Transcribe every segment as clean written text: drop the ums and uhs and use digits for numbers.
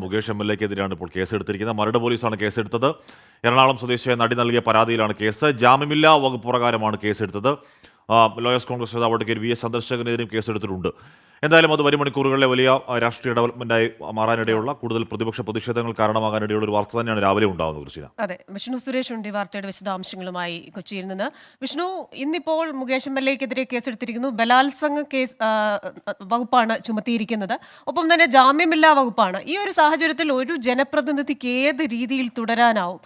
മുകേഷ് എം.എൽ.എക്കെതിരെയാണ് ഇപ്പോൾ കേസെടുത്തിരിക്കുന്നത്. മരട് പോലീസാണ് കേസെടുത്തത്. എറണാകുളം സ്വദേശിയായ നടി നൽകിയ പരാതിയിലാണ് കേസ്. ജാമ്യമില്ലാ വകുപ്പ് പ്രകാരമാണ് കേസെടുത്തത്. ലോയേഴ്സ് കോൺഗ്രസ് നേതാവ് അഡ്വക്കേറ്റ് വി എസ് ചന്ദ്രശേഖരനെതിരെയും കേസെടുത്തിട്ടുണ്ട്. എന്തായാലും അത് വരും മണിക്കൂറുകളിലെ വലിയ രാഷ്ട്രീയ ഡെവലപ്മെന്റായി മാറാനിടയുള്ള, കൂടുതൽ പ്രതിപക്ഷ പ്രതിഷേധങ്ങൾ കാരണമാകാനിടയുള്ള ഒരു വാർത്ത തന്നെയാണ് രാവിലെ ഉണ്ടാകുന്നത്. കൃഷിന അതെ, വിഷ്ണു സുരേഷ് ഉണ്ട് വാർത്തയുടെ വിശദാംശങ്ങളുമായി കൊച്ചിയിൽ നിന്ന്. വിഷ്ണു, ഇന്നിപ്പോൾ മുകേഷ് എം.എൽ.എക്കെതിരെ കേസെടുത്തിരിക്കുന്നു. ബലാത്സംഗ കേസ് വകുപ്പാണ് ചുമത്തിയിരിക്കുന്നത്. ഒപ്പം തന്നെ ജാമ്യമില്ലാ വകുപ്പാണ്. ഈ ഒരു സാഹചര്യത്തിൽ ഒരു ജനപ്രതിനിധിക്ക് ഏത് രീതിയിൽ തുടരാനാവും?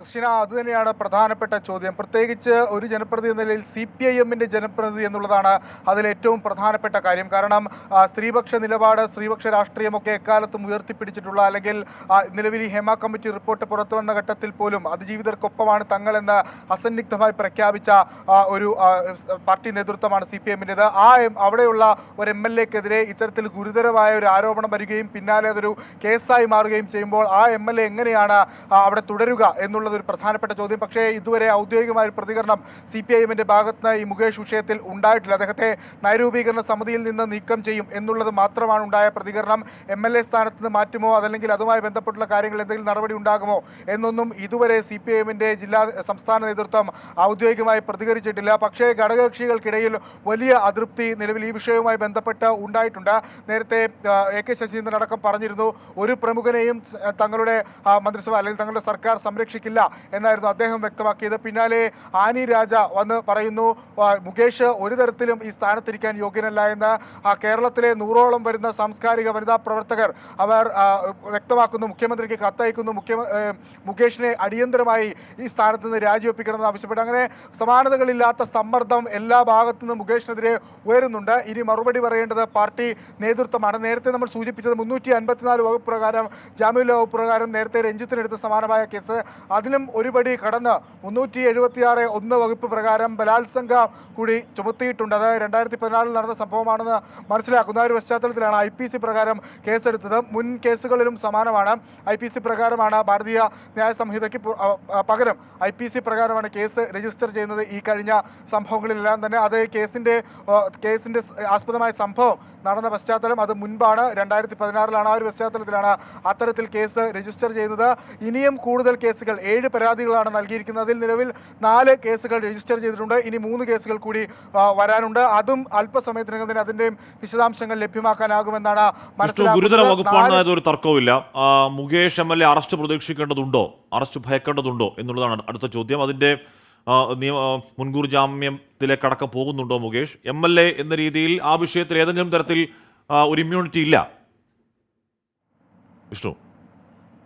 കൃഷ്ണ, അതുതന്നെയാണ് പ്രധാനപ്പെട്ട ചോദ്യം. പ്രത്യേകിച്ച് ഒരു ജനപ്രതിനിധി എന്ന നിലയിൽ CPIM-ന്റെ ജനപ്രതിനിധി എന്നുള്ളതാണ് അതിലേറ്റവും പ്രധാനപ്പെട്ട കാര്യം. കാരണം സ്ത്രീപക്ഷ നിലപാട്, സ്ത്രീപക്ഷ രാഷ്ട്രീയമൊക്കെ എക്കാലത്തും ഉയർത്തിപ്പിടിച്ചിട്ടുള്ള, അല്ലെങ്കിൽ നിലവിൽ ഈ ഹേമ കമ്മിറ്റി റിപ്പോർട്ട് പുറത്തു വന്ന ഘട്ടത്തിൽ പോലും അതിജീവിതർക്കൊപ്പമാണ് തങ്ങളെന്ന് അസന്നിഗ്ധമായി പ്രഖ്യാപിച്ച ഒരു പാർട്ടി നേതൃത്വമാണ് CPIM-ൻ്റെത്. അവിടെയുള്ള ഒരു MLA-ക്കെതിരെ ഇത്തരത്തിൽ ഗുരുതരമായ ഒരു ആരോപണം വരികയും പിന്നാലെ അതൊരു കേസായി മാറുകയും ചെയ്യുമ്പോൾ ആ MLA എങ്ങനെയാണ് അവിടെ തുടരുക എന്നുള്ളത് ഒരു പ്രധാനപ്പെട്ട ചോദ്യം. പക്ഷേ ഇതുവരെ ഔദ്യോഗികമായ ഒരു പ്രതികരണം CPIM-ന്റെ ഭാഗത്ത് ഈ മുകേഷ് വിഷയത്തിൽ ഉണ്ടായിട്ടില്ല. അദ്ദേഹത്തെ നയരൂപീകരണ സമിതിയിൽ നിന്ന് നീക്കം ചെയ്യും എന്നുള്ളത് മാത്രമാണ് ഉണ്ടായ പ്രതികരണം. MLA സ്ഥാനത്ത് നിന്ന് മാറ്റുമോ, അതല്ലെങ്കിൽ അതുമായി ബന്ധപ്പെട്ടുള്ള കാര്യങ്ങൾ എന്തെങ്കിലും നടപടി ഉണ്ടാകുമോ എന്നൊന്നും ഇതുവരെ CPIM-ന്റെ സംസ്ഥാന നേതൃത്വം ഔദ്യോഗികമായി പ്രതികരിച്ചിട്ടില്ല. പക്ഷേ ഘടകകക്ഷികൾക്കിടയിൽ വലിയ അതൃപ്തി നിലവിൽ ഈ വിഷയവുമായി ബന്ധപ്പെട്ട് ഉണ്ടായിട്ടുണ്ട്. നേരത്തെ AK ശശീന്ദ്രൻ അടക്കം പറഞ്ഞിരുന്നു, ഒരു പ്രമുഖനെയും തങ്ങളുടെ മന്ത്രിസഭ അല്ലെങ്കിൽ തങ്ങളുടെ സർക്കാർ സംരക്ഷിക്കില്ല എന്നായിരുന്നു അദ്ദേഹം വ്യക്തമാക്കിയത്. പിന്നാലെ ആനി രാജ വന്ന് പറയുന്നു, മുകേഷ് ഒരു തരത്തിലും ഈ സ്ഥാനത്തിരിക്കാൻ യോഗ്യനല്ല എന്ന്. കേരളത്തിലെ 100ഓളം വരുന്ന സാംസ്കാരിക വനിതാ പ്രവർത്തകർ അവർ വ്യക്തമാക്കുന്നു, മുഖ്യമന്ത്രിക്ക് കത്തയക്കുന്നു, മുകേഷിനെ അടിയന്തരമായി ഈ സ്ഥാനത്ത് നിന്ന് രാജിവെപ്പിക്കണമെന്ന് ആവശ്യപ്പെട്ടു. അങ്ങനെ സമാനതകളില്ലാത്ത സമ്മർദ്ദം എല്ലാ ഭാഗത്തു നിന്നും മുകേഷിനെതിരെ ഉയരുന്നുണ്ട്. ഇനി മറുപടി പറയേണ്ടത് പാർട്ടി നേതൃത്വമാണ്. നേരത്തെ നമ്മൾ സൂചിപ്പിച്ചത് 354 വകുപ്പ് പ്രകാരം, ജാമ്യമില്ലാ വകുപ്പ് പ്രകാരം നേരത്തെ രഞ്ജിത്തിനെടുത്ത സമാനമായ കേസ്, അതിലും ഒരുപടി കടന്ന് 376(1) വകുപ്പ് പ്രകാരം ബലാത്സംഗം കൂടി ചുമത്തിയിട്ടുണ്ട്. അത് 2014 നടന്ന സംഭവമാണെന്ന് മനസ്സിലാക്കുന്ന ഒരു പശ്ചാത്തലത്തിലാണ് IPC പ്രകാരം കേസെടുത്തത്. മുൻ കേസുകളിലും സമാനമാണ്. IPC പ്രകാരമാണ്, ഭാരതീയ ന്യായ സംഹിതയ്ക്ക് പകരം IPC പ്രകാരമാണ് കേസ് രജിസ്റ്റർ ചെയ്യുന്നത്. ഈ കഴിഞ്ഞ സംഭവങ്ങളിലെല്ലാം തന്നെ അത് കേസിൻ്റെ ആസ്പദമായ സംഭവം നടന്ന പശ്ചാത്തലം അത് മുൻപാണ്, 2016 ആ ഒരു പശ്ചാത്തലത്തിലാണ് അത്തരത്തിൽ കേസ് രജിസ്റ്റർ ചെയ്യുന്നത്. ഇനിയും കൂടുതൽ കേസുകൾ, 7 പരാതികളാണ് നൽകിയിരിക്കുന്നത്. അതിൽ നിലവിൽ 4 കേസുകൾ രജിസ്റ്റർ ചെയ്തിട്ടുണ്ട്. ഇനി 3 കേസുകൾ കൂടി വരാനുണ്ട്. അതും അല്പസമയത്തിനകം തന്നെ അതിൻ്റെയും വിശദാംശങ്ങൾ ലഭ്യമാക്കാനാകുമെന്നാണ് മനസ്സിലാക്കുന്നത്. ഗുരുതര വകുപ്പാണെന്നതിൽ ഒരു തർക്കവുമില്ല. മുകേഷ് MLA അറസ്റ്റ് പ്രതീക്ഷിക്കേണ്ടതുണ്ടോ, അറസ്റ്റ് ഭയക്കേണ്ടതുണ്ടോ എന്നുള്ളതാണ് അടുത്ത ചോദ്യം. അതിൻ്റെ മുൻകൂർ ജാമ്യത്തിലേക്കടക്കം പോകുന്നുണ്ടോ മുകേഷ്? MLA എന്ന രീതിയിൽ ആ വിഷയത്തിൽ ഏതെങ്കിലും തരത്തിൽ ഒരു ഇമ്മ്യൂണിറ്റി ഇല്ല വിഷ്ണു?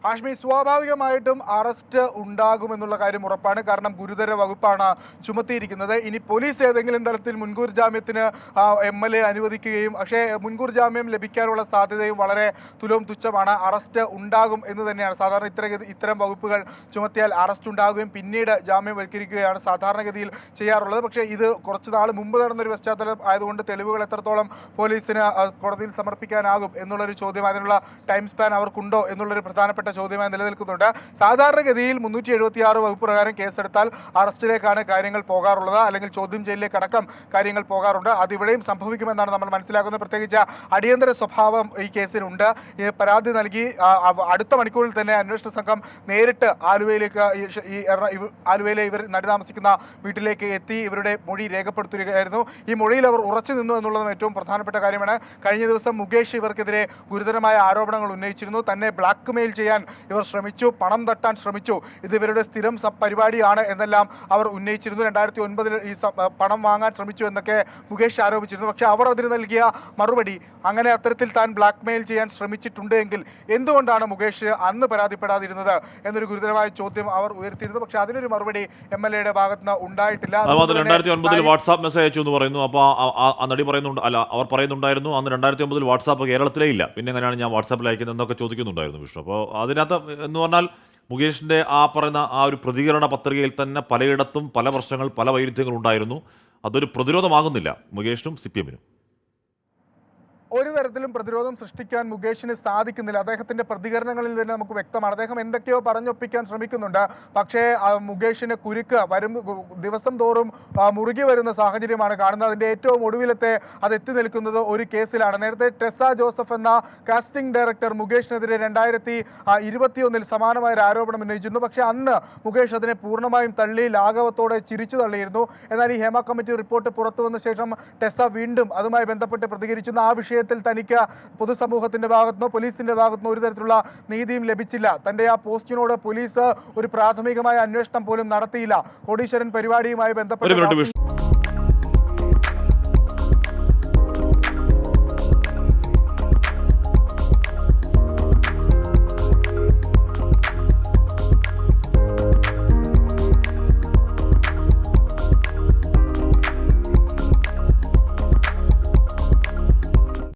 ഹാഷ്മി, സ്വാഭാവികമായിട്ടും അറസ്റ്റ് ഉണ്ടാകുമെന്നുള്ള കാര്യം ഉറപ്പാണ്. കാരണം ഗുരുതര വകുപ്പാണ് ചുമത്തിയിരിക്കുന്നത്. ഇനി പോലീസ് ഏതെങ്കിലും തരത്തിൽ മുൻകൂർ ജാമ്യത്തിന് MLA അനുവദിക്കുകയും, പക്ഷേ മുൻകൂർ ജാമ്യം ലഭിക്കാനുള്ള സാധ്യതയും വളരെ തുച്ഛമാണ്. അറസ്റ്റ് ഉണ്ടാകും എന്ന് തന്നെയാണ് സാധാരണ ഇത്തരം വകുപ്പുകൾ ചുമത്തിയാൽ അറസ്റ്റ് ഉണ്ടാകുകയും പിന്നീട് ജാമ്യം വൽക്കരിക്കുകയാണ് സാധാരണഗതിയിൽ ചെയ്യാറുള്ളത്. പക്ഷേ ഇത് കുറച്ച് നാൾ മുമ്പ് നടന്നൊരു പശ്ചാത്തലം ആയതുകൊണ്ട് തെളിവുകൾ എത്രത്തോളം പോലീസിന് കോടതിയിൽ സമർപ്പിക്കാനാകും എന്നുള്ളൊരു ചോദ്യം, അതിനുള്ള ടൈം സ്പാൻ അവർക്കുണ്ടോ എന്നുള്ളൊരു പ്രധാനപ്പെട്ട ചോദ്യമായി നിലനിൽക്കുന്നുണ്ട്. സാധാരണഗതിയിൽ 376 വകുപ്പ് പ്രകാരം കേസെടുത്താൽ അറസ്റ്റിലേക്കാണ് കാര്യങ്ങൾ പോകാറുള്ളത്, അല്ലെങ്കിൽ ചോദ്യം ചെയ്യലിലേക്ക് അടക്കം കാര്യങ്ങൾ പോകാറുണ്ട്. അതിവിടെയും സംഭവിക്കുമെന്നാണ് നമ്മൾ മനസ്സിലാക്കുന്നത്. പ്രത്യേകിച്ച് അടിയന്തര സ്വഭാവം ഈ കേസിനുണ്ട്. ഈ പരാതി നൽകി അടുത്ത മണിക്കൂറിൽ തന്നെ അന്വേഷണ സംഘം നേരിട്ട് ആലുവയിലെ ഇവർ നടി താമസിക്കുന്ന വീട്ടിലേക്ക് എത്തി ഇവരുടെ മൊഴി രേഖപ്പെടുത്തുകയായിരുന്നു. ഈ മൊഴിയിൽ അവർ ഉറച്ചു നിന്നു എന്നുള്ളതും ഏറ്റവും പ്രധാനപ്പെട്ട കാര്യമാണ്. കഴിഞ്ഞ ദിവസം മുകേഷ് ഇവർക്കെതിരെ ഗുരുതരമായ ആരോപണങ്ങൾ ഉന്നയിച്ചിരുന്നു. തന്നെ ബ്ലാക്ക് മെയിൽ ചെയ്യാൻ ഇവർ ശ്രമിച്ചു, പണം തട്ടാൻ ശ്രമിച്ചു, ഇത് ഇവരുടെ സ്ഥിരം പരിപാടിയാണ് എന്നെല്ലാം അവർ ഉന്നയിച്ചിരുന്നു. 2009 ഈ പണം വാങ്ങാൻ ശ്രമിച്ചു എന്നൊക്കെ മുകേഷ് ആരോപിച്ചിരുന്നു. പക്ഷേ അവർ അതിന് നൽകിയ മറുപടി, അങ്ങനെ അത്തരത്തിൽ താൻ ബ്ലാക്ക് മെയിൽ ചെയ്യാൻ ശ്രമിച്ചിട്ടുണ്ട് എങ്കിൽ എന്തുകൊണ്ടാണ് മുകേഷ് അന്ന് പരാതിപ്പെടാതിരുന്നത് എന്നൊരു ഗുരുതരമായ ചോദ്യം അവർ ഉയർത്തിയിരുന്നു. പക്ഷേ അതിനൊരു മറുപടി MLA-യുടെ ഭാഗത്തുനിന്ന് ഉണ്ടായിട്ടില്ല. 2009 വാട്സാപ്പ് മെസ്സേജ് അയച്ചു എന്ന് പറയുന്നു. അപ്പോൾ ആ നടി പറയുന്നുണ്ട്, അല്ല അവർ പറയുന്നുണ്ടായിരുന്നു, അന്ന് 2009 വാട്സാപ്പ് കേരളത്തിലേ ഇല്ല, പിന്നെ എങ്ങനെയാണ് ഞാൻ വാട്സാപ്പിൽ അയക്കുന്നത് എന്നൊക്കെ ചോദിക്കുന്നുണ്ടായിരുന്നു വിഷ്ണു. അപ്പോൾ അതിനകത്ത് എന്ന് പറഞ്ഞാൽ മുകേഷിൻ്റെ പറയുന്ന ഒരു പ്രതികരണ പത്രികയിൽ തന്നെ പലയിടത്തും പല പ്രശ്നങ്ങൾ, പല വൈരുദ്ധ്യങ്ങൾ ഉണ്ടായിരുന്നു. അതൊരു പ്രതിരോധമാകുന്നില്ല മുകേഷിനും CPM-നും. ഒരു തരത്തിലും പ്രതിരോധം സൃഷ്ടിക്കാൻ മുകേഷിന് സാധിക്കുന്നില്ല. അദ്ദേഹത്തിന്റെ പ്രതികരണങ്ങളിൽ തന്നെ നമുക്ക് വ്യക്തമാണ്. അദ്ദേഹം എന്തൊക്കെയോ പറഞ്ഞൊപ്പിക്കാൻ ശ്രമിക്കുന്നുണ്ട്. പക്ഷേ മുകേഷിന് കുരുക്ക് ദിവസം തോറും മുറുകി വരുന്ന സാഹചര്യമാണ് കാണുന്നത്. അതിന്റെ ഏറ്റവും ഒടുവിലത്തെ അത് എത്തി നിൽക്കുന്നത് ഒരു കേസിലാണ്. നേരത്തെ ടെസ ജോസഫ് എന്ന കാസ്റ്റിംഗ് ഡയറക്ടർ മുകേഷിനെതിരെ 2021 സമാനമായ ഒരു ആരോപണം ഉന്നയിച്ചിരുന്നു. പക്ഷേ അന്ന് മുകേഷ് അതിനെ പൂർണ്ണമായും തള്ളി ലാഘവത്തോടെ ചിരിച്ചു തള്ളിയിരുന്നു. എന്നാൽ ഈ ഹേമ കമ്മിറ്റി റിപ്പോർട്ട് പുറത്തു വന്ന ശേഷം ടെസ വീണ്ടും അതുമായി ബന്ധപ്പെട്ട് പ്രതികരിച്ചിരുന്നു. ആ വിഷയത്തിൽ തനിക്ക് പൊതുസമൂഹത്തിന്റെ ഭാഗത്തുനിന്നോ പോലീസിന്റെ ഭാഗത്തുനിന്നോ ഒരു തരത്തിലുള്ള നീതിയും ലഭിച്ചില്ല. തന്റെ ആ പോസ്റ്റിനോട് പോലീസ് ഒരു പ്രാഥമികമായ അന്വേഷണം പോലും നടത്തിയില്ല. കോടീശ്വരൻ പരിപാടിയുമായി ബന്ധപ്പെട്ട്